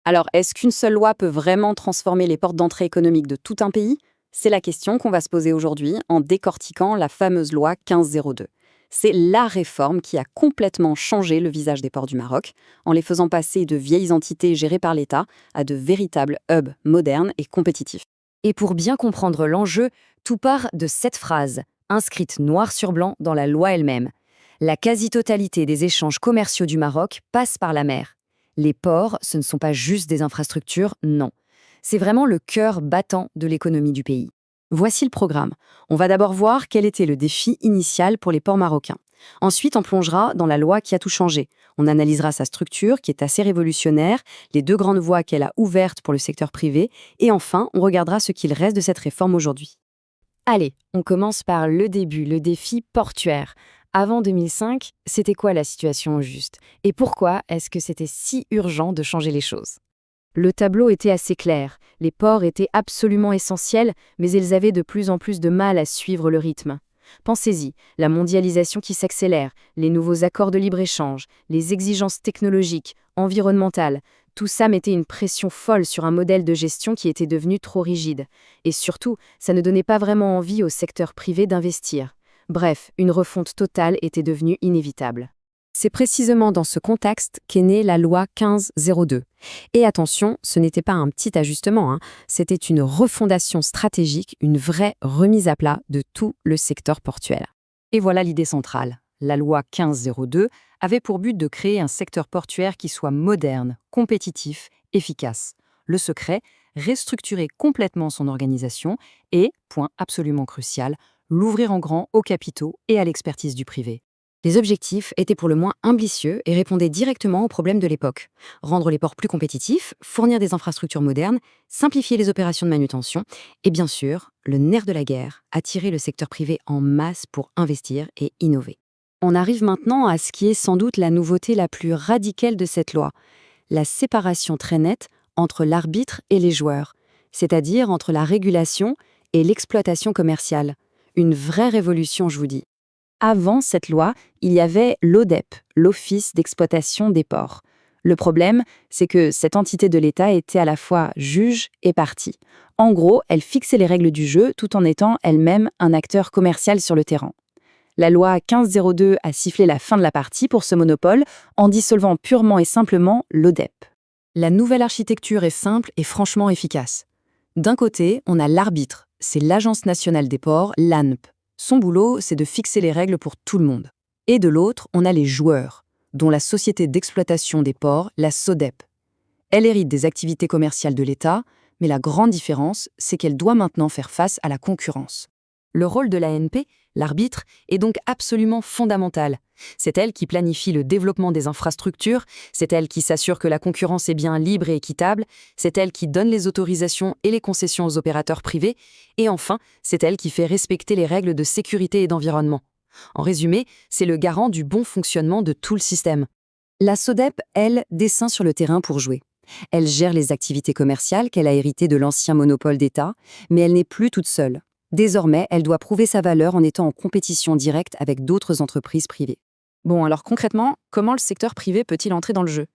Alors, est-ce qu'une seule loi peut vraiment transformer les portes d'entrée économiques de tout un pays? C'est la question qu'on va se poser aujourd'hui en décortiquant la fameuse loi 1502. C'est la réforme qui a complètement changé le visage des ports du Maroc, en les faisant passer de vieilles entités gérées par l'État à de véritables hubs modernes et compétitifs. Et pour bien comprendre l'enjeu, tout part de cette phrase, inscrite noir sur blanc dans la loi elle-même. La quasi-totalité des échanges commerciaux du Maroc passe par la mer. Les ports, ce ne sont pas juste des infrastructures, non. C'est vraiment le cœur battant de l'économie du pays. Voici le programme. On va d'abord voir quel était le défi initial pour les ports marocains. Ensuite, on plongera dans la loi qui a tout changé. On analysera sa structure, qui est assez révolutionnaire, les deux grandes voies qu'elle a ouvertes pour le secteur privé, et enfin, on regardera ce qu'il reste de cette réforme aujourd'hui. Allez, on commence par le début, le défi portuaire. Avant 2005, c'était quoi la situation au juste? Et pourquoi est-ce que c'était si urgent de changer les choses? Le tableau était assez clair. Les ports étaient absolument essentiels, mais ils avaient de plus en plus de mal à suivre le rythme. Pensez-y, la mondialisation qui s'accélère, les nouveaux accords de libre-échange, les exigences technologiques, environnementales, tout ça mettait une pression folle sur un modèle de gestion qui était devenu trop rigide. Et surtout, ça ne donnait pas vraiment envie au secteur privé d'investir. Bref, une refonte totale était devenue inévitable. C'est précisément dans ce contexte qu'est née la loi 1502. Et attention, ce n'était pas un petit ajustement, c'était une refondation stratégique, une vraie remise à plat de tout le secteur portuaire. Et voilà l'idée centrale. La loi 1502 avait pour but de créer un secteur portuaire qui soit moderne, compétitif, efficace. Le secret, restructurer complètement son organisation et, point absolument crucial, l'ouvrir en grand aux capitaux et à l'expertise du privé. Les objectifs étaient pour le moins ambitieux et répondaient directement aux problèmes de l'époque. Rendre les ports plus compétitifs, fournir des infrastructures modernes, simplifier les opérations de manutention et bien sûr, le nerf de la guerre, attirer le secteur privé en masse pour investir et innover. On arrive maintenant à ce qui est sans doute la nouveauté la plus radicale de cette loi, la séparation très nette entre l'arbitre et les joueurs, c'est-à-dire entre la régulation et l'exploitation commerciale. Une vraie révolution, je vous dis. Avant cette loi, il y avait l'ODEP, l'Office d'exploitation des ports. Le problème, c'est que cette entité de l'État était à la fois juge et partie. En gros, elle fixait les règles du jeu tout en étant elle-même un acteur commercial sur le terrain. La loi 1502 a sifflé la fin de la partie pour ce monopole en dissolvant purement et simplement l'ODEP. La nouvelle architecture est simple et franchement efficace. D'un côté, on a l'arbitre, c'est l'Agence nationale des ports, l'ANP. Son boulot, c'est de fixer les règles pour tout le monde. Et de l'autre, on a les joueurs, dont la Société d'exploitation des ports, la SODEP. Elle hérite des activités commerciales de l'État, mais la grande différence, c'est qu'elle doit maintenant faire face à la concurrence. Le rôle de l'ANP, l'arbitre, est donc absolument fondamental. C'est elle qui planifie le développement des infrastructures, c'est elle qui s'assure que la concurrence est bien libre et équitable, c'est elle qui donne les autorisations et les concessions aux opérateurs privés, et enfin, c'est elle qui fait respecter les règles de sécurité et d'environnement. En résumé, c'est le garant du bon fonctionnement de tout le système. La SODEP, elle, descend sur le terrain pour jouer. Elle gère les activités commerciales qu'elle a héritées de l'ancien monopole d'État, mais elle n'est plus toute seule. Désormais, elle doit prouver sa valeur en étant en compétition directe avec d'autres entreprises privées. Bon, alors concrètement, comment le secteur privé peut-il entrer dans le jeu?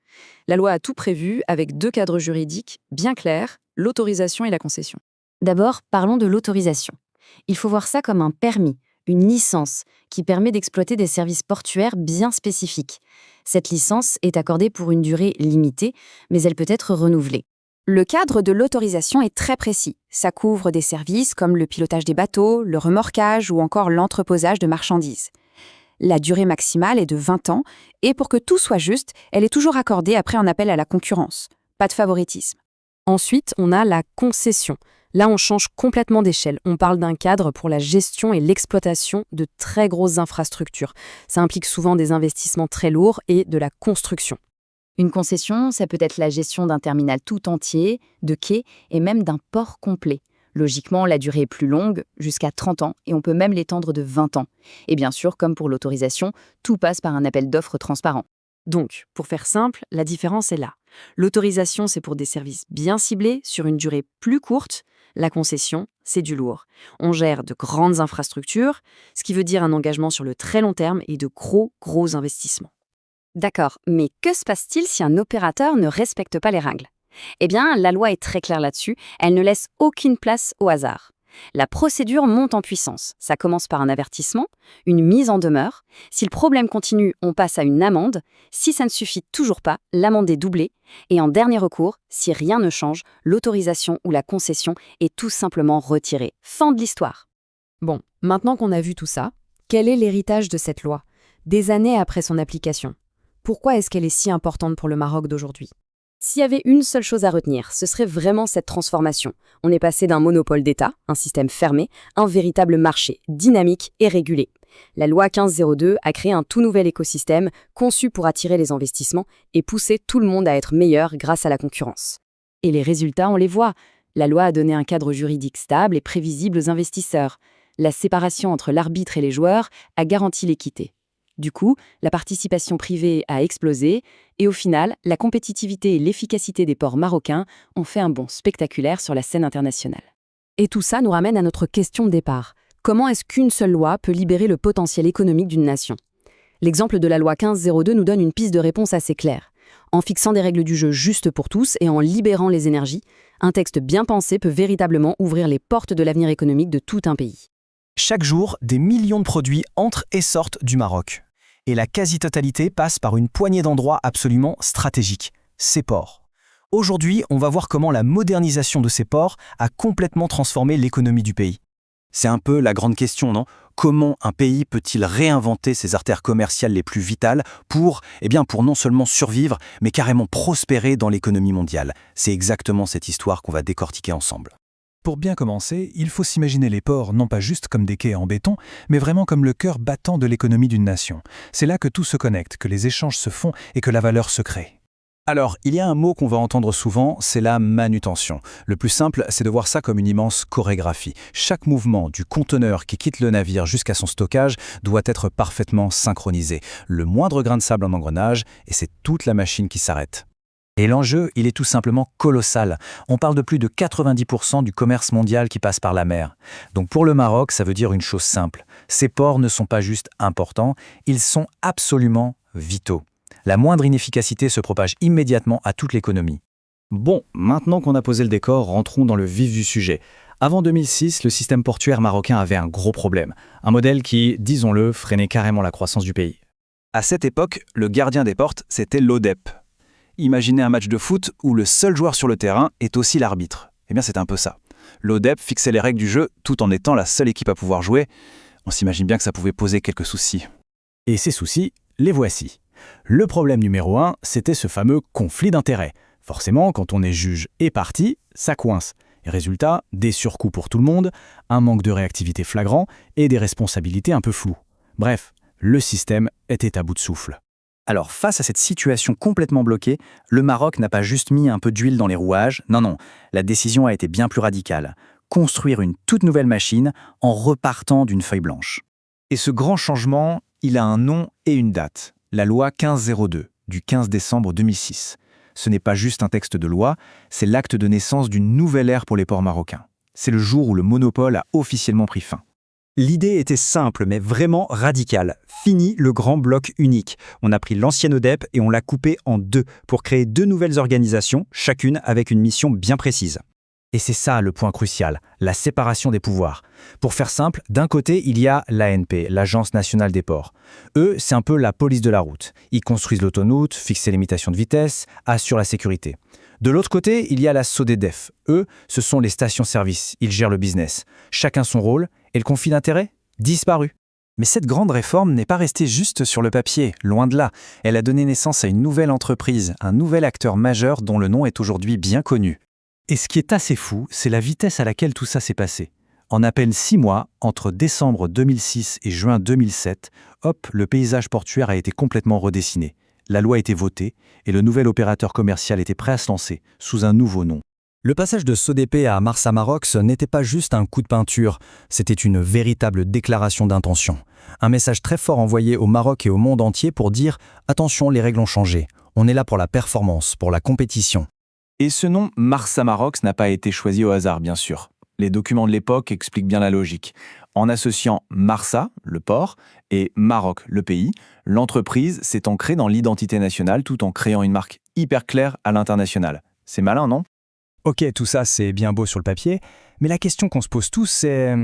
La loi a tout prévu avec deux cadres juridiques bien clairs, l'autorisation et la concession. D'abord, parlons de l'autorisation. Il faut voir ça comme un permis, une licence, qui permet d'exploiter des services portuaires bien spécifiques. Cette licence est accordée pour une durée limitée, mais elle peut être renouvelée. Le cadre de l'autorisation est très précis. Ça couvre des services comme le pilotage des bateaux, le remorquage ou encore l'entreposage de marchandises. La durée maximale est de 20 ans et pour que tout soit juste, elle est toujours accordée après un appel à la concurrence. Pas de favoritisme. Ensuite, on a la concession. Là, on change complètement d'échelle. On parle d'un cadre pour la gestion et l'exploitation de très grosses infrastructures. Ça implique souvent des investissements très lourds et de la construction. Une concession, ça peut être la gestion d'un terminal tout entier, de quais et même d'un port complet. Logiquement, la durée est plus longue, jusqu'à 30 ans, et on peut même l'étendre de 20 ans. Et bien sûr, comme pour l'autorisation, tout passe par un appel d'offres transparent. Donc, pour faire simple, la différence est là. L'autorisation, c'est pour des services bien ciblés, sur une durée plus courte. La concession, c'est du lourd. On gère de grandes infrastructures, ce qui veut dire un engagement sur le très long terme et de gros investissements. D'accord, mais que se passe-t-il si un opérateur ne respecte pas les règles? Eh bien, la loi est très claire là-dessus, elle ne laisse aucune place au hasard. La procédure monte en puissance. Ça commence par un avertissement, une mise en demeure. Si le problème continue, on passe à une amende. Si ça ne suffit toujours pas, l'amende est doublée. Et en dernier recours, si rien ne change, l'autorisation ou la concession est tout simplement retirée. Fin de l'histoire. Bon, maintenant qu'on a vu tout ça, quel est l'héritage de cette loi, des années après son application? Pourquoi est-ce qu'elle est si importante pour le Maroc d'aujourd'hui? S'il y avait une seule chose à retenir, ce serait vraiment cette transformation. On est passé d'un monopole d'État, un système fermé, à un véritable marché, dynamique et régulé. La loi 1502 a créé un tout nouvel écosystème conçu pour attirer les investissements et pousser tout le monde à être meilleur grâce à la concurrence. Et les résultats, on les voit. La loi a donné un cadre juridique stable et prévisible aux investisseurs. La séparation entre l'arbitre et les joueurs a garanti l'équité. Du coup, la participation privée a explosé et au final, la compétitivité et l'efficacité des ports marocains ont fait un bond spectaculaire sur la scène internationale. Et tout ça nous ramène à notre question de départ. Comment est-ce qu'une seule loi peut libérer le potentiel économique d'une nation? L'exemple de la loi 1502 nous donne une piste de réponse assez claire. En fixant des règles du jeu justes pour tous et en libérant les énergies, un texte bien pensé peut véritablement ouvrir les portes de l'avenir économique de tout un pays. Chaque jour, des millions de produits entrent et sortent du Maroc. Et la quasi-totalité passe par une poignée d'endroits absolument stratégiques, ces ports. Aujourd'hui, on va voir comment la modernisation de ces ports a complètement transformé l'économie du pays. C'est un peu la grande question, non? Comment un pays peut-il réinventer ses artères commerciales les plus vitales pour non seulement survivre, mais carrément prospérer dans l'économie mondiale? C'est exactement cette histoire qu'on va décortiquer ensemble. Pour bien commencer, il faut s'imaginer les ports non pas juste comme des quais en béton, mais vraiment comme le cœur battant de l'économie d'une nation. C'est là que tout se connecte, que les échanges se font et que la valeur se crée. Alors, il y a un mot qu'on va entendre souvent, c'est la manutention. Le plus simple, c'est de voir ça comme une immense chorégraphie. Chaque mouvement du conteneur qui quitte le navire jusqu'à son stockage doit être parfaitement synchronisé. Le moindre grain de sable en engrenage, et c'est toute la machine qui s'arrête. Et l'enjeu, il est tout simplement colossal. On parle de plus de 90% du commerce mondial qui passe par la mer. Donc pour le Maroc, ça veut dire une chose simple. Ces ports ne sont pas juste importants, ils sont absolument vitaux. La moindre inefficacité se propage immédiatement à toute l'économie. Bon, maintenant qu'on a posé le décor, rentrons dans le vif du sujet. Avant 2006, le système portuaire marocain avait un gros problème. Un modèle qui, disons-le, freinait carrément la croissance du pays. À cette époque, le gardien des portes, c'était l'ODEP. Imaginez un match de foot où le seul joueur sur le terrain est aussi l'arbitre. Eh bien, c'est un peu ça. L'ODEP fixait les règles du jeu tout en étant la seule équipe à pouvoir jouer. On s'imagine bien que ça pouvait poser quelques soucis. Et ces soucis, les voici. Le problème numéro 1, c'était ce fameux conflit d'intérêts. Forcément, quand on est juge et partie, ça coince. Et résultat, des surcoûts pour tout le monde, un manque de réactivité flagrant et des responsabilités un peu floues. Bref, le système était à bout de souffle. Alors, face à cette situation complètement bloquée, le Maroc n'a pas juste mis un peu d'huile dans les rouages, non, la décision a été bien plus radicale. Construire une toute nouvelle machine en repartant d'une feuille blanche. Et ce grand changement, il a un nom et une date. La loi 1502, du 15 décembre 2006. Ce n'est pas juste un texte de loi, c'est l'acte de naissance d'une nouvelle ère pour les ports marocains. C'est le jour où le monopole a officiellement pris fin. L'idée était simple, mais vraiment radicale. Fini le grand bloc unique. On a pris l'ancienne ODEP et on l'a coupé en deux pour créer deux nouvelles organisations, chacune avec une mission bien précise. Et c'est ça le point crucial, la séparation des pouvoirs. Pour faire simple, d'un côté, il y a l'ANP, l'Agence nationale des ports. Eux, c'est un peu la police de la route. Ils construisent l'autoroute, fixent les limitations de vitesse, assurent la sécurité. De l'autre côté, il y a la SODEDEF. Eux, ce sont les stations-service. Ils gèrent le business. Chacun son rôle. Et le conflit d'intérêts? Disparu. Mais cette grande réforme n'est pas restée juste sur le papier, loin de là. Elle a donné naissance à une nouvelle entreprise, un nouvel acteur majeur dont le nom est aujourd'hui bien connu. Et ce qui est assez fou, c'est la vitesse à laquelle tout ça s'est passé. En à peine 6 mois, entre décembre 2006 et juin 2007, hop, le paysage portuaire a été complètement redessiné. La loi a été votée et le nouvel opérateur commercial était prêt à se lancer, sous un nouveau nom. Le passage de SODEP à Marsa Maroc n'était pas juste un coup de peinture, c'était une véritable déclaration d'intention. Un message très fort envoyé au Maroc et au monde entier pour dire « Attention, les règles ont changé. On est là pour la performance, pour la compétition. » Et ce nom Marsa Maroc n'a pas été choisi au hasard, bien sûr. Les documents de l'époque expliquent bien la logique. En associant Marsa, le port, et Maroc, le pays, l'entreprise s'est ancrée dans l'identité nationale tout en créant une marque hyper claire à l'international. C'est malin, non? Ok, tout ça c'est bien beau sur le papier, mais la question qu'on se pose tous c'est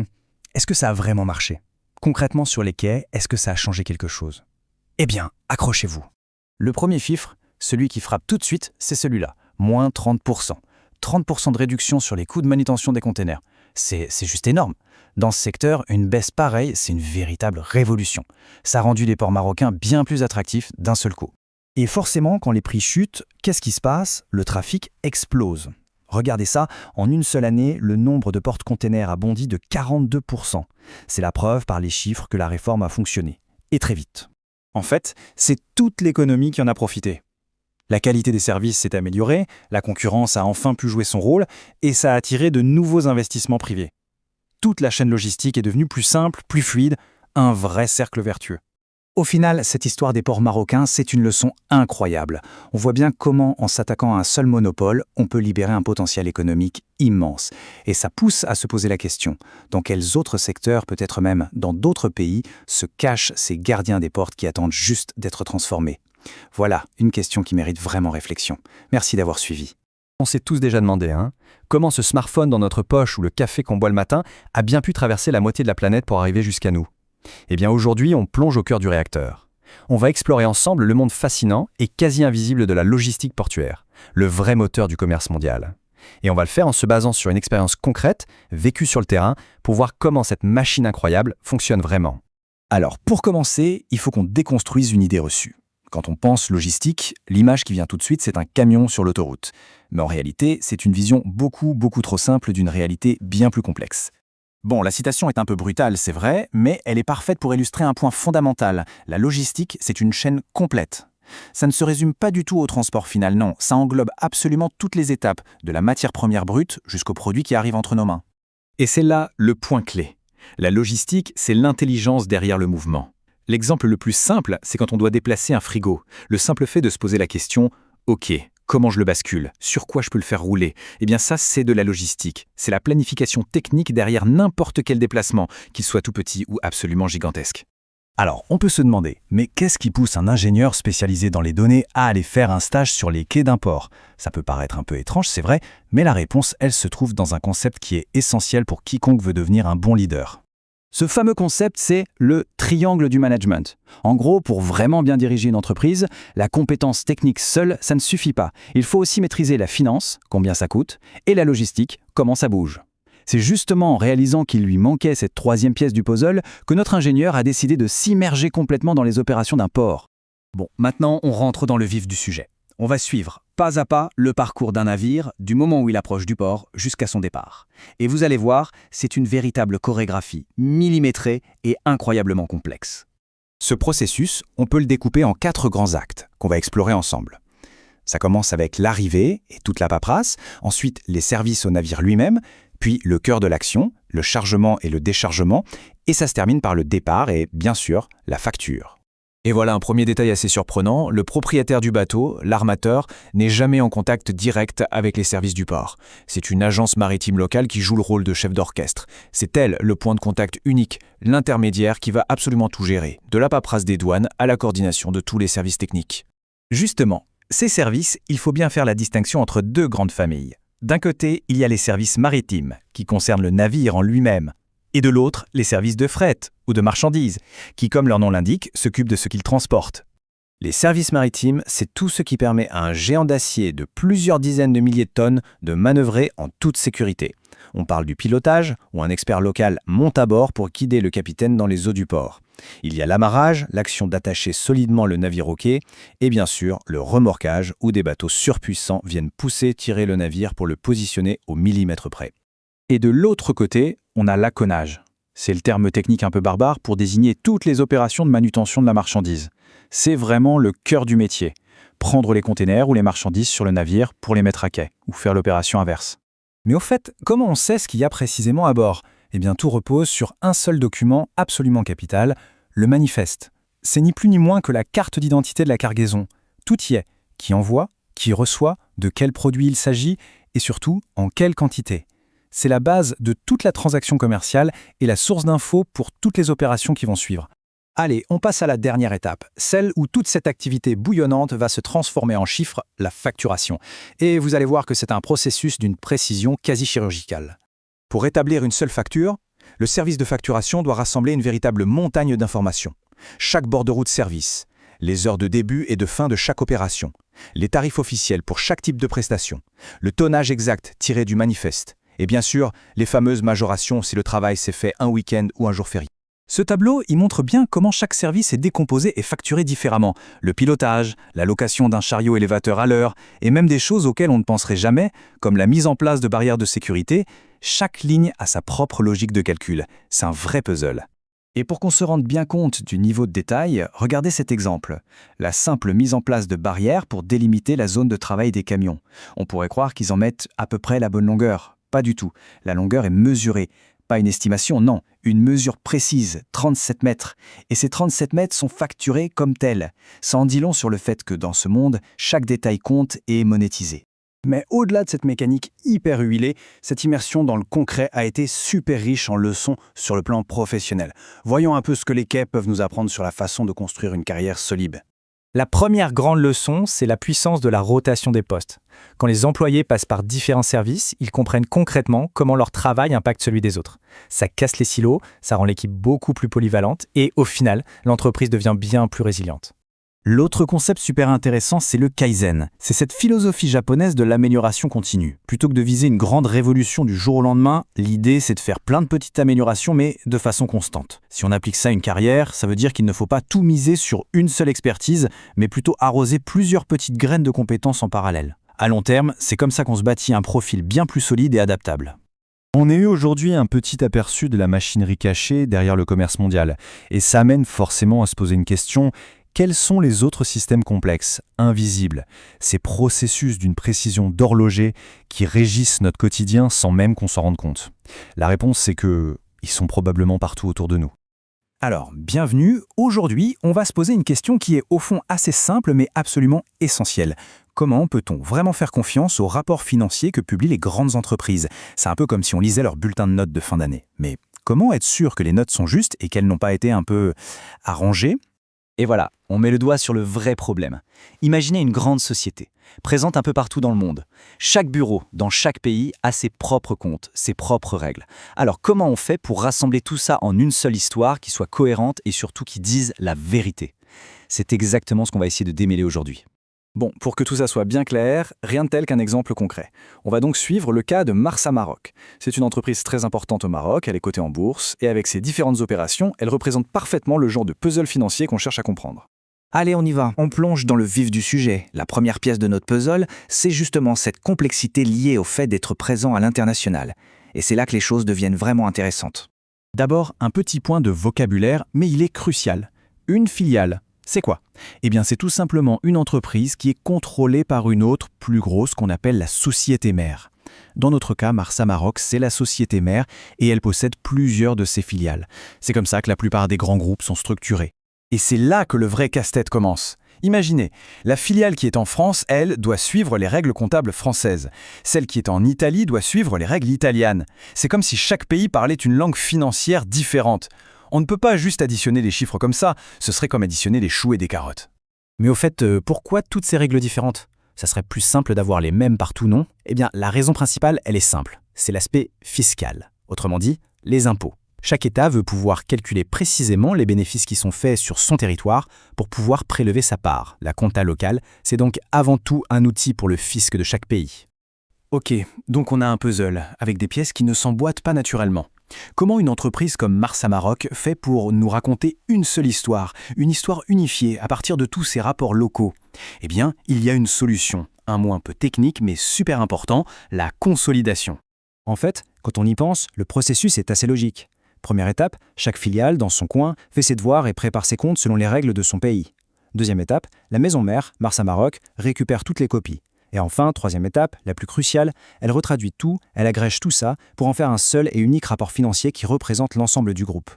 est-ce que ça a vraiment marché? Concrètement sur les quais, est-ce que ça a changé quelque chose? Eh bien, accrochez-vous. Le premier chiffre, celui qui frappe tout de suite, c'est celui-là, moins 30%. 30% de réduction sur les coûts de manutention des containers. C'est juste énorme. Dans ce secteur, une baisse pareille, c'est une véritable révolution. Ça a rendu les ports marocains bien plus attractifs d'un seul coup. Et forcément, quand les prix chutent, qu'est-ce qui se passe? Le trafic explose. Regardez ça, en une seule année, le nombre de porte-containers a bondi de 42%. C'est la preuve par les chiffres que la réforme a fonctionné. Et très vite. En fait, c'est toute l'économie qui en a profité. La qualité des services s'est améliorée, la concurrence a enfin pu jouer son rôle, et ça a attiré de nouveaux investissements privés. Toute la chaîne logistique est devenue plus simple, plus fluide, un vrai cercle vertueux. Au final, cette histoire des ports marocains, c'est une leçon incroyable. On voit bien comment, en s'attaquant à un seul monopole, on peut libérer un potentiel économique immense. Et ça pousse à se poser la question, dans quels autres secteurs, peut-être même dans d'autres pays, se cachent ces gardiens des ports qui attendent juste d'être transformés? Voilà, une question qui mérite vraiment réflexion. Merci d'avoir suivi. On s'est tous déjà demandé, comment ce smartphone dans notre poche ou le café qu'on boit le matin a bien pu traverser la moitié de la planète pour arriver jusqu'à nous? Eh bien aujourd'hui, on plonge au cœur du réacteur. On va explorer ensemble le monde fascinant et quasi invisible de la logistique portuaire, le vrai moteur du commerce mondial. Et on va le faire en se basant sur une expérience concrète, vécue sur le terrain, pour voir comment cette machine incroyable fonctionne vraiment. Alors, pour commencer, il faut qu'on déconstruise une idée reçue. Quand on pense logistique, l'image qui vient tout de suite, c'est un camion sur l'autoroute. Mais en réalité, c'est une vision beaucoup trop simple d'une réalité bien plus complexe. Bon, la citation est un peu brutale, c'est vrai, mais elle est parfaite pour illustrer un point fondamental. La logistique, c'est une chaîne complète. Ça ne se résume pas du tout au transport final, non. Ça englobe absolument toutes les étapes, de la matière première brute jusqu'au produit qui arrive entre nos mains. Et c'est là le point clé. La logistique, c'est l'intelligence derrière le mouvement. L'exemple le plus simple, c'est quand on doit déplacer un frigo. Le simple fait de se poser la question « Ok, comment je le bascule? Sur quoi je peux le faire rouler ?» Eh bien ça, c'est de la logistique. C'est la planification technique derrière n'importe quel déplacement, qu'il soit tout petit ou absolument gigantesque. Alors, on peut se demander, mais qu'est-ce qui pousse un ingénieur spécialisé dans les données à aller faire un stage sur les quais d'un port? Ça peut paraître un peu étrange, c'est vrai, mais la réponse, elle se trouve dans un concept qui est essentiel pour quiconque veut devenir un bon leader. Ce fameux concept, c'est le triangle du management. En gros, pour vraiment bien diriger une entreprise, la compétence technique seule, ça ne suffit pas. Il faut aussi maîtriser la finance, combien ça coûte, et la logistique, comment ça bouge. C'est justement en réalisant qu'il lui manquait cette troisième pièce du puzzle que notre ingénieur a décidé de s'immerger complètement dans les opérations d'un port. Bon, maintenant, on rentre dans le vif du sujet. On va suivre, pas à pas, le parcours d'un navire, du moment où il approche du port jusqu'à son départ. Et vous allez voir, c'est une véritable chorégraphie, millimétrée et incroyablement complexe. Ce processus, on peut le découper en 4 grands actes qu'on va explorer ensemble. Ça commence avec l'arrivée et toute la paperasse, ensuite les services au navire lui-même, puis le cœur de l'action, le chargement et le déchargement, et ça se termine par le départ et, bien sûr, la facture. Et voilà un premier détail assez surprenant, le propriétaire du bateau, l'armateur, n'est jamais en contact direct avec les services du port. C'est une agence maritime locale qui joue le rôle de chef d'orchestre. C'est elle le point de contact unique, l'intermédiaire qui va absolument tout gérer, de la paperasse des douanes à la coordination de tous les services techniques. Justement, ces services, il faut bien faire la distinction entre 2 grandes familles. D'un côté, il y a les services maritimes, qui concernent le navire en lui-même, et de l'autre, les services de fret ou de marchandises, qui, comme leur nom l'indique, s'occupent de ce qu'ils transportent. Les services maritimes, c'est tout ce qui permet à un géant d'acier de plusieurs dizaines de milliers de tonnes de manœuvrer en toute sécurité. On parle du pilotage, où un expert local monte à bord pour guider le capitaine dans les eaux du port. Il y a l'amarrage, l'action d'attacher solidement le navire au quai, et bien sûr le remorquage, où des bateaux surpuissants viennent tirer le navire pour le positionner au millimètre près. Et de l'autre côté, on a l'accownage. C'est le terme technique un peu barbare pour désigner toutes les opérations de manutention de la marchandise. C'est vraiment le cœur du métier. Prendre les containers ou les marchandises sur le navire pour les mettre à quai, ou faire l'opération inverse. Mais au fait, comment on sait ce qu'il y a précisément à bord? Eh bien, tout repose sur un seul document absolument capital, le manifeste. C'est ni plus ni moins que la carte d'identité de la cargaison. Tout y est. Qui envoie, qui reçoit, de quel produit il s'agit, et surtout, en quelle quantité. C'est la base de toute la transaction commerciale et la source d'infos pour toutes les opérations qui vont suivre. Allez, on passe à la dernière étape, celle où toute cette activité bouillonnante va se transformer en chiffres, la facturation. Et vous allez voir que c'est un processus d'une précision quasi chirurgicale. Pour établir une seule facture, le service de facturation doit rassembler une véritable montagne d'informations. Chaque bordereau de service, les heures de début et de fin de chaque opération, les tarifs officiels pour chaque type de prestation, le tonnage exact tiré du manifeste, et bien sûr, les fameuses majorations si le travail s'est fait un week-end ou un jour férié. Ce tableau, il montre bien comment chaque service est décomposé et facturé différemment. Le pilotage, la location d'un chariot élévateur à l'heure, et même des choses auxquelles on ne penserait jamais, comme la mise en place de barrières de sécurité, chaque ligne a sa propre logique de calcul. C'est un vrai puzzle. Et pour qu'on se rende bien compte du niveau de détail, regardez cet exemple. La simple mise en place de barrières pour délimiter la zone de travail des camions. On pourrait croire qu'ils en mettent à peu près la bonne longueur. Pas du tout. La longueur est mesurée. Pas une estimation, non, une mesure précise, 37 mètres. Et ces 37 mètres sont facturés comme tels. Ça en dit long sur le fait que dans ce monde, chaque détail compte et est monétisé. Mais au-delà de cette mécanique hyper huilée, cette immersion dans le concret a été super riche en leçons sur le plan professionnel. Voyons un peu ce que les quais peuvent nous apprendre sur la façon de construire une carrière solide. La première grande leçon, c'est la puissance de la rotation des postes. Quand les employés passent par différents services, ils comprennent concrètement comment leur travail impacte celui des autres. Ça casse les silos, ça rend l'équipe beaucoup plus polyvalente et au final, l'entreprise devient bien plus résiliente. L'autre concept super intéressant, c'est le Kaizen. C'est cette philosophie japonaise de l'amélioration continue. Plutôt que de viser une grande révolution du jour au lendemain, l'idée c'est de faire plein de petites améliorations mais de façon constante. Si on applique ça à une carrière, ça veut dire qu'il ne faut pas tout miser sur une seule expertise, mais plutôt arroser plusieurs petites graines de compétences en parallèle. À long terme, c'est comme ça qu'on se bâtit un profil bien plus solide et adaptable. On a eu aujourd'hui un petit aperçu de la machinerie cachée derrière le commerce mondial. Et ça amène forcément à se poser une question. Quels sont les autres systèmes complexes, invisibles, ces processus d'une précision d'horloger qui régissent notre quotidien sans même qu'on s'en rende compte? La réponse, c'est que ils sont probablement partout autour de nous. Alors, bienvenue. Aujourd'hui, on va se poser une question qui est au fond assez simple mais absolument essentielle. Comment peut-on vraiment faire confiance aux rapports financiers que publient les grandes entreprises? C'est un peu comme si on lisait leur bulletin de notes de fin d'année. Mais comment être sûr que les notes sont justes et qu'elles n'ont pas été un peu arrangées? Et voilà, on met le doigt sur le vrai problème. Imaginez une grande société, présente un peu partout dans le monde. Chaque bureau, dans chaque pays, a ses propres comptes, ses propres règles. Alors comment on fait pour rassembler tout ça en une seule histoire qui soit cohérente et surtout qui dise la vérité? C'est exactement ce qu'on va essayer de démêler aujourd'hui. Bon, pour que tout ça soit bien clair, rien de tel qu'un exemple concret. On va donc suivre le cas de Marsa Maroc. C'est une entreprise très importante au Maroc, elle est cotée en bourse, et avec ses différentes opérations, elle représente parfaitement le genre de puzzle financier qu'on cherche à comprendre. Allez, on y va, on plonge dans le vif du sujet. La première pièce de notre puzzle, c'est justement cette complexité liée au fait d'être présent à l'international. Et c'est là que les choses deviennent vraiment intéressantes. D'abord, un petit point de vocabulaire, mais il est crucial. Une filiale. C'est quoi? Eh bien, c'est tout simplement une entreprise qui est contrôlée par une autre, plus grosse, qu'on appelle la société mère. Dans notre cas, Marsa Maroc, c'est la société mère et elle possède plusieurs de ses filiales. C'est comme ça que la plupart des grands groupes sont structurés. Et c'est là que le vrai casse-tête commence. Imaginez, la filiale qui est en France, elle, doit suivre les règles comptables françaises. Celle qui est en Italie doit suivre les règles italianes. C'est comme si chaque pays parlait une langue financière différente. On ne peut pas juste additionner les chiffres comme ça, ce serait comme additionner des choux et des carottes. Mais au fait, pourquoi toutes ces règles différentes? Ça serait plus simple d'avoir les mêmes partout, non? Eh bien, la raison principale, elle est simple. C'est l'aspect fiscal. Autrement dit, les impôts. Chaque État veut pouvoir calculer précisément les bénéfices qui sont faits sur son territoire pour pouvoir prélever sa part. La compta locale, c'est donc avant tout un outil pour le fisc de chaque pays. Ok, donc on a un puzzle, avec des pièces qui ne s'emboîtent pas naturellement. Comment une entreprise comme Marsa Maroc fait pour nous raconter une seule histoire, une histoire unifiée à partir de tous ces rapports locaux? Eh bien, il y a une solution, un mot un peu technique mais super important, la consolidation. En fait, quand on y pense, le processus est assez logique. Première étape, chaque filiale, dans son coin, fait ses devoirs et prépare ses comptes selon les règles de son pays. Deuxième étape, la maison mère, Marsa Maroc, récupère toutes les copies. Et enfin, troisième étape, la plus cruciale, elle retraduit tout, elle agrège tout ça pour en faire un seul et unique rapport financier qui représente l'ensemble du groupe.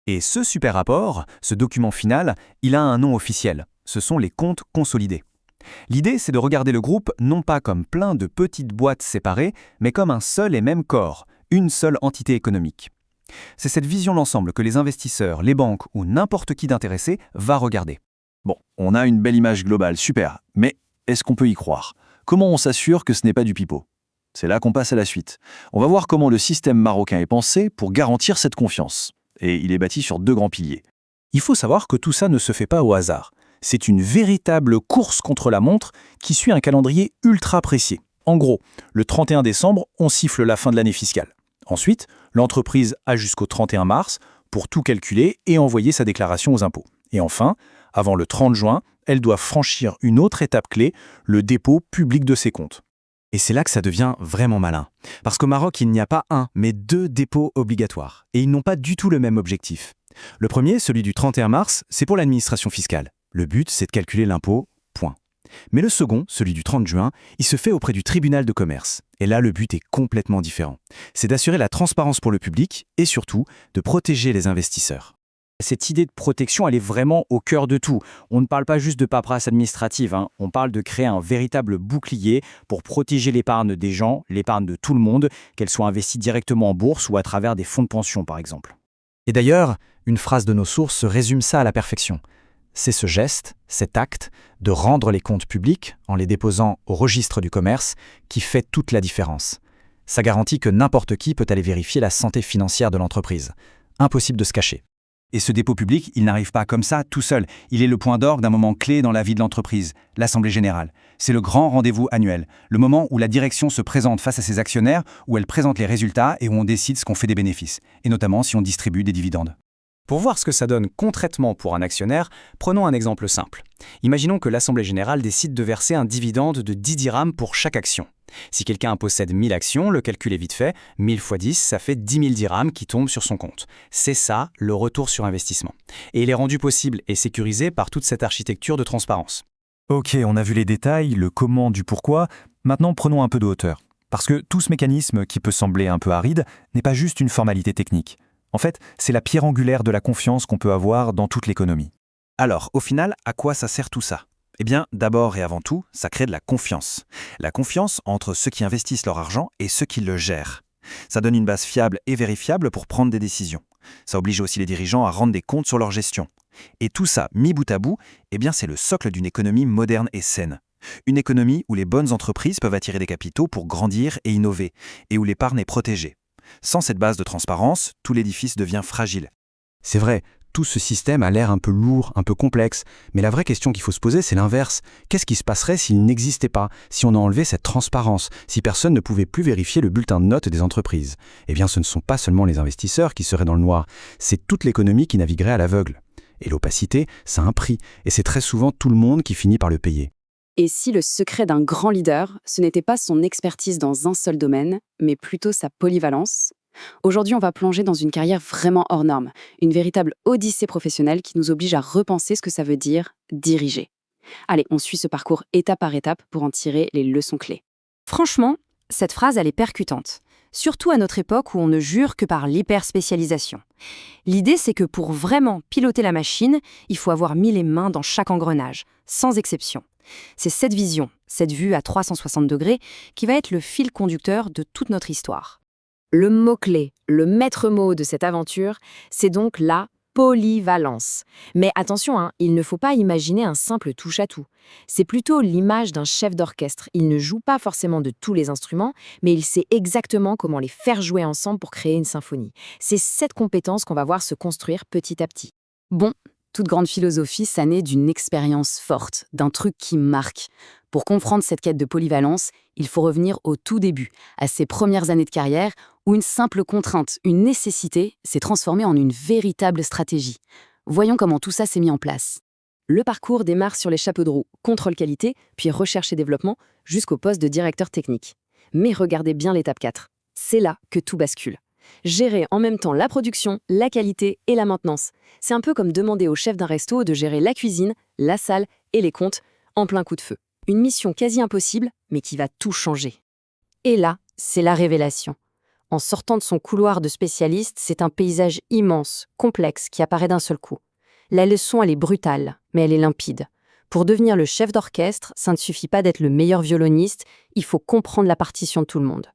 Et ce super rapport, ce document final, il a un nom officiel. Ce sont les comptes consolidés. L'idée, c'est de regarder le groupe non pas comme plein de petites boîtes séparées, mais comme un seul et même corps, une seule entité économique. C'est cette vision d'ensemble que les investisseurs, les banques ou n'importe qui d'intéressé va regarder. Bon, on a une belle image globale, super. Mais est-ce qu'on peut y croire? Comment on s'assure que ce n'est pas du pipeau? C'est là qu'on passe à la suite. On va voir comment le système marocain est pensé pour garantir cette confiance. Et il est bâti sur 2 grands piliers. Il faut savoir que tout ça ne se fait pas au hasard. C'est une véritable course contre la montre qui suit un calendrier ultra précis. En gros, le 31 décembre, on siffle la fin de l'année fiscale. Ensuite, l'entreprise a jusqu'au 31 mars pour tout calculer et envoyer sa déclaration aux impôts. Et enfin, avant le 30 juin, elle doit franchir une autre étape clé, le dépôt public de ses comptes. Et c'est là que ça devient vraiment malin. Parce qu'au Maroc, il n'y a pas un, mais 2 dépôts obligatoires. Et ils n'ont pas du tout le même objectif. Le premier, celui du 31 mars, c'est pour l'administration fiscale. Le but, c'est de calculer l'impôt, point. Mais le second, celui du 30 juin, il se fait auprès du tribunal de commerce. Et là, le but est complètement différent. C'est d'assurer la transparence pour le public et surtout de protéger les investisseurs. Cette idée de protection, elle est vraiment au cœur de tout. On ne parle pas juste de paperasse administrative, on parle de créer un véritable bouclier pour protéger l'épargne des gens, l'épargne de tout le monde, qu'elle soit investie directement en bourse ou à travers des fonds de pension par exemple. Et d'ailleurs, une phrase de nos sources résume ça à la perfection. C'est ce geste, cet acte, de rendre les comptes publics en les déposant au registre du commerce qui fait toute la différence. Ça garantit que n'importe qui peut aller vérifier la santé financière de l'entreprise. Impossible de se cacher. Et ce dépôt public, il n'arrive pas comme ça, tout seul. Il est le point d'orgue d'un moment clé dans la vie de l'entreprise, l'Assemblée générale. C'est le grand rendez-vous annuel, le moment où la direction se présente face à ses actionnaires, où elle présente les résultats et où on décide ce qu'on fait des bénéfices, et notamment si on distribue des dividendes. Pour voir ce que ça donne concrètement pour un actionnaire, prenons un exemple simple. Imaginons que l'Assemblée générale décide de verser un dividende de 10 dirhams pour chaque action. Si quelqu'un possède 1000 actions, le calcul est vite fait, 1000 fois 10, ça fait 10 000 dirhams qui tombent sur son compte. C'est ça, le retour sur investissement. Et il est rendu possible et sécurisé par toute cette architecture de transparence. Ok, on a vu les détails, le comment du pourquoi. Maintenant, prenons un peu de hauteur. Parce que tout ce mécanisme qui peut sembler un peu aride n'est pas juste une formalité technique. En fait, c'est la pierre angulaire de la confiance qu'on peut avoir dans toute l'économie. Alors, au final, à quoi ça sert tout ça ? Eh bien, d'abord et avant tout, ça crée de la confiance. La confiance entre ceux qui investissent leur argent et ceux qui le gèrent. Ça donne une base fiable et vérifiable pour prendre des décisions. Ça oblige aussi les dirigeants à rendre des comptes sur leur gestion. Et tout ça, mis bout à bout, eh bien, c'est le socle d'une économie moderne et saine. Une économie où les bonnes entreprises peuvent attirer des capitaux pour grandir et innover, et où l'épargne est protégée. Sans cette base de transparence, tout l'édifice devient fragile. C'est vrai, tout ce système a l'air un peu lourd, un peu complexe, mais la vraie question qu'il faut se poser, c'est l'inverse. Qu'est-ce qui se passerait s'il n'existait pas, si on a enlevé cette transparence, si personne ne pouvait plus vérifier le bulletin de notes des entreprises? Eh bien, ce ne sont pas seulement les investisseurs qui seraient dans le noir, c'est toute l'économie qui naviguerait à l'aveugle. Et l'opacité, ça a un prix, et c'est très souvent tout le monde qui finit par le payer. Et si le secret d'un grand leader, ce n'était pas son expertise dans un seul domaine, mais plutôt sa polyvalence? Aujourd'hui, on va plonger dans une carrière vraiment hors norme, une véritable odyssée professionnelle qui nous oblige à repenser ce que ça veut dire diriger. Allez, on suit ce parcours étape par étape pour en tirer les leçons clés. Franchement, cette phrase, elle est percutante. Surtout à notre époque où on ne jure que par l'hyperspécialisation. L'idée, c'est que pour vraiment piloter la machine, il faut avoir mis les mains dans chaque engrenage, sans exception. C'est cette vision, cette vue à 360 degrés, qui va être le fil conducteur de toute notre histoire. Le mot-clé, le maître-mot de cette aventure, c'est donc la polyvalence. Mais attention, il ne faut pas imaginer un simple touche-à-tout. C'est plutôt l'image d'un chef d'orchestre. Il ne joue pas forcément de tous les instruments, mais il sait exactement comment les faire jouer ensemble pour créer une symphonie. C'est cette compétence qu'on va voir se construire petit à petit. Bon, toute grande philosophie, ça naît d'une expérience forte, d'un truc qui marque. Pour comprendre cette quête de polyvalence, il faut revenir au tout début, à ses premières années de carrière, où une simple contrainte, une nécessité, s'est transformée en une véritable stratégie. Voyons comment tout ça s'est mis en place. Le parcours démarre sur les chapeaux de roue, contrôle qualité, puis recherche et développement, jusqu'au poste de directeur technique. Mais regardez bien l'étape 4. C'est là que tout bascule. Gérer en même temps la production, la qualité et la maintenance. C'est un peu comme demander au chef d'un resto de gérer la cuisine, la salle et les comptes en plein coup de feu. Une mission quasi impossible, mais qui va tout changer. Et là, c'est la révélation. En sortant de son couloir de spécialiste, c'est un paysage immense, complexe, qui apparaît d'un seul coup. La leçon, elle est brutale, mais elle est limpide. Pour devenir le chef d'orchestre, ça ne suffit pas d'être le meilleur violoniste, il faut comprendre la partition de tout le monde.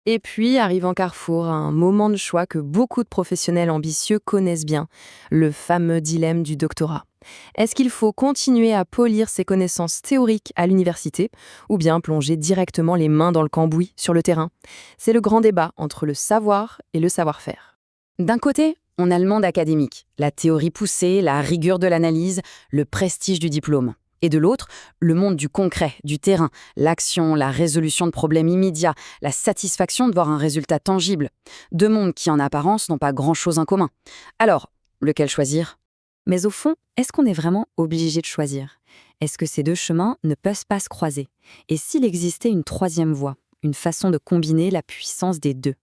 Et puis arrive en carrefour un moment de choix que beaucoup de professionnels ambitieux connaissent bien, le fameux dilemme du doctorat. Est-ce qu'il faut continuer à polir ses connaissances théoriques à l'université ou bien plonger directement les mains dans le cambouis sur le terrain? C'est le grand débat entre le savoir et le savoir-faire. D'un côté, on a le monde académique, la théorie poussée, la rigueur de l'analyse, le prestige du diplôme. Et de l'autre, le monde du concret, du terrain, l'action, la résolution de problèmes immédiats, la satisfaction de voir un résultat tangible. Deux mondes qui, en apparence, n'ont pas grand-chose en commun. Alors, lequel choisir? Mais au fond, est-ce qu'on est vraiment obligé de choisir? Est-ce que ces deux chemins ne peuvent pas se croiser? Et s'il existait une troisième voie, une façon de combiner la puissance des deux?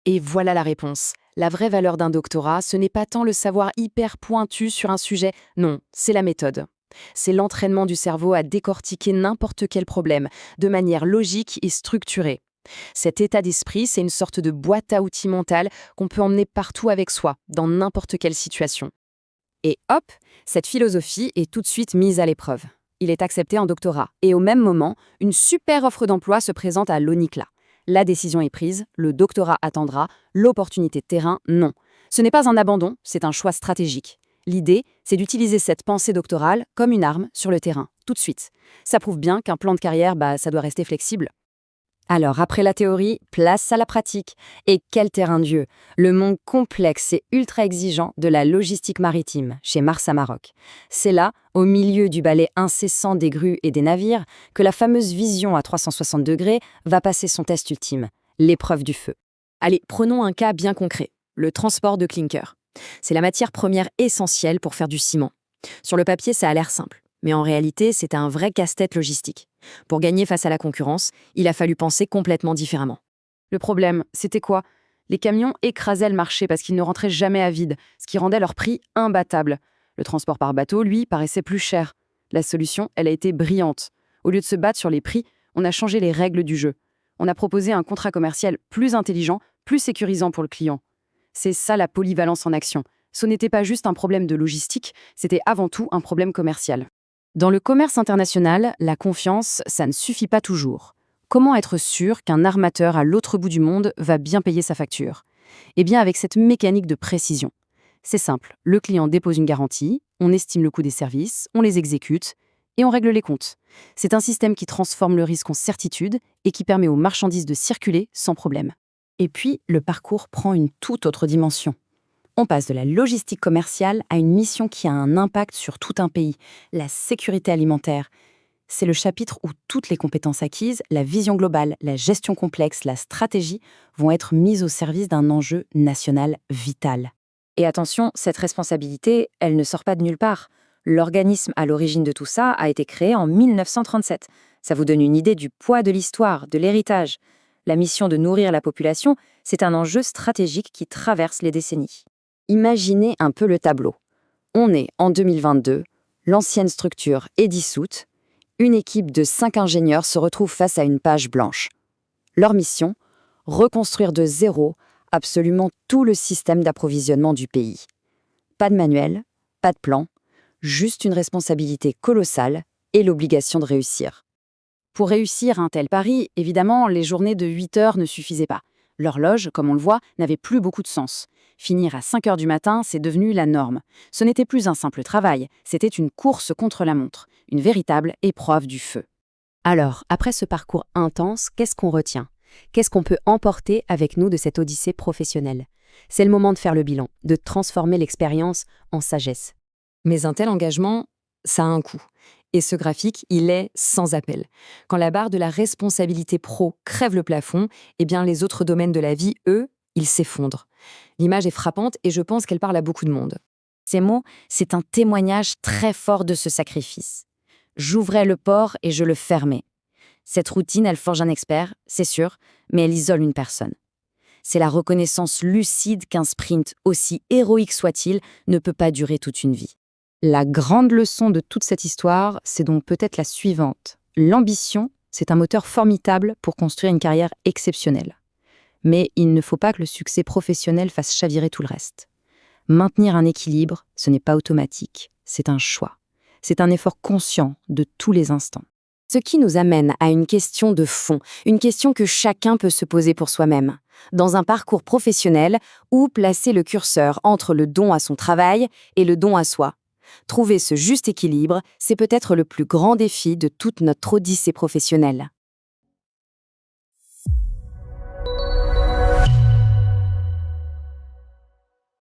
Et voilà la réponse. La vraie valeur d'un doctorat, ce n'est pas tant le savoir hyper pointu sur un sujet, non, c'est la méthode. C'est l'entraînement du cerveau à décortiquer n'importe quel problème, de manière logique et structurée. Cet état d'esprit, c'est une sorte de boîte à outils mentale qu'on peut emmener partout avec soi, dans n'importe quelle situation. Et hop, cette philosophie est tout de suite mise à l'épreuve. Il est accepté en doctorat. Et au même moment, une super offre d'emploi se présente à l'ONICLA. La décision est prise, le doctorat attendra, l'opportunité de terrain, non. Ce n'est pas un abandon, c'est un choix stratégique. L'idée, c'est d'utiliser cette pensée doctorale comme une arme sur le terrain, tout de suite. Ça prouve bien qu'un plan de carrière, ça doit rester flexible. Alors, après la théorie, place à la pratique. Et quel terrain de jeu! Le monde complexe et ultra exigeant de la logistique maritime, chez Marsa Maroc. C'est là, au milieu du balai incessant des grues et des navires, que la fameuse vision à 360 degrés va passer son test ultime, l'épreuve du feu. Allez, prenons un cas bien concret, le transport de clinker. C'est la matière première essentielle pour faire du ciment. Sur le papier, ça a l'air simple. Mais en réalité, c'est un vrai casse-tête logistique. Pour gagner face à la concurrence, il a fallu penser complètement différemment. Le problème, c'était quoi? Les camions écrasaient le marché parce qu'ils ne rentraient jamais à vide, ce qui rendait leur prix imbattable. Le transport par bateau, lui, paraissait plus cher. La solution, elle a été brillante. Au lieu de se battre sur les prix, on a changé les règles du jeu. On a proposé un contrat commercial plus intelligent, plus sécurisant pour le client. C'est ça la polyvalence en action. Ce n'était pas juste un problème de logistique, c'était avant tout un problème commercial. Dans le commerce international, la confiance, ça ne suffit pas toujours. Comment être sûr qu'un armateur à l'autre bout du monde va bien payer sa facture? Eh bien avec cette mécanique de précision. C'est simple, le client dépose une garantie, on estime le coût des services, on les exécute et on règle les comptes. C'est un système qui transforme le risque en certitude et qui permet aux marchandises de circuler sans problème. Et puis, le parcours prend une toute autre dimension. On passe de la logistique commerciale à une mission qui a un impact sur tout un pays, la sécurité alimentaire. C'est le chapitre où toutes les compétences acquises, la vision globale, la gestion complexe, la stratégie vont être mises au service d'un enjeu national vital. Et attention, cette responsabilité, elle ne sort pas de nulle part. L'organisme à l'origine de tout ça a été créé en 1937. Ça vous donne une idée du poids de l'histoire, de l'héritage. La mission de nourrir la population, c'est un enjeu stratégique qui traverse les décennies. Imaginez un peu le tableau. On est en 2022, l'ancienne structure est dissoute, une équipe de 5 ingénieurs se retrouve face à une page blanche. Leur mission, reconstruire de zéro absolument tout le système d'approvisionnement du pays. Pas de manuel, pas de plan, juste une responsabilité colossale et l'obligation de réussir. Pour réussir un tel pari, évidemment, les journées de 8 heures ne suffisaient pas. L'horloge, comme on le voit, n'avait plus beaucoup de sens. Finir à 5 heures du matin, c'est devenu la norme. Ce n'était plus un simple travail, c'était une course contre la montre, une véritable épreuve du feu. Alors, après ce parcours intense, qu'est-ce qu'on retient? Qu'est-ce qu'on peut emporter avec nous de cette odyssée professionnelle? C'est le moment de faire le bilan, de transformer l'expérience en sagesse. Mais un tel engagement, ça a un coût. Et ce graphique, il est sans appel. Quand la barre de la responsabilité pro crève le plafond, eh bien les autres domaines de la vie, eux, ils s'effondrent. L'image est frappante et je pense qu'elle parle à beaucoup de monde. Ces mots, c'est un témoignage très fort de ce sacrifice. J'ouvrais le port et je le fermais. Cette routine, elle forge un expert, c'est sûr, mais elle isole une personne. C'est la reconnaissance lucide qu'un sprint, aussi héroïque soit-il, ne peut pas durer toute une vie. La grande leçon de toute cette histoire, c'est donc peut-être la suivante. L'ambition, c'est un moteur formidable pour construire une carrière exceptionnelle. Mais il ne faut pas que le succès professionnel fasse chavirer tout le reste. Maintenir un équilibre, ce n'est pas automatique, c'est un choix. C'est un effort conscient de tous les instants. Ce qui nous amène à une question de fond, une question que chacun peut se poser pour soi-même. Dans un parcours professionnel, où placer le curseur entre le don à son travail et le don à soi? Trouver ce juste équilibre, c'est peut-être le plus grand défi de toute notre odyssée professionnelle.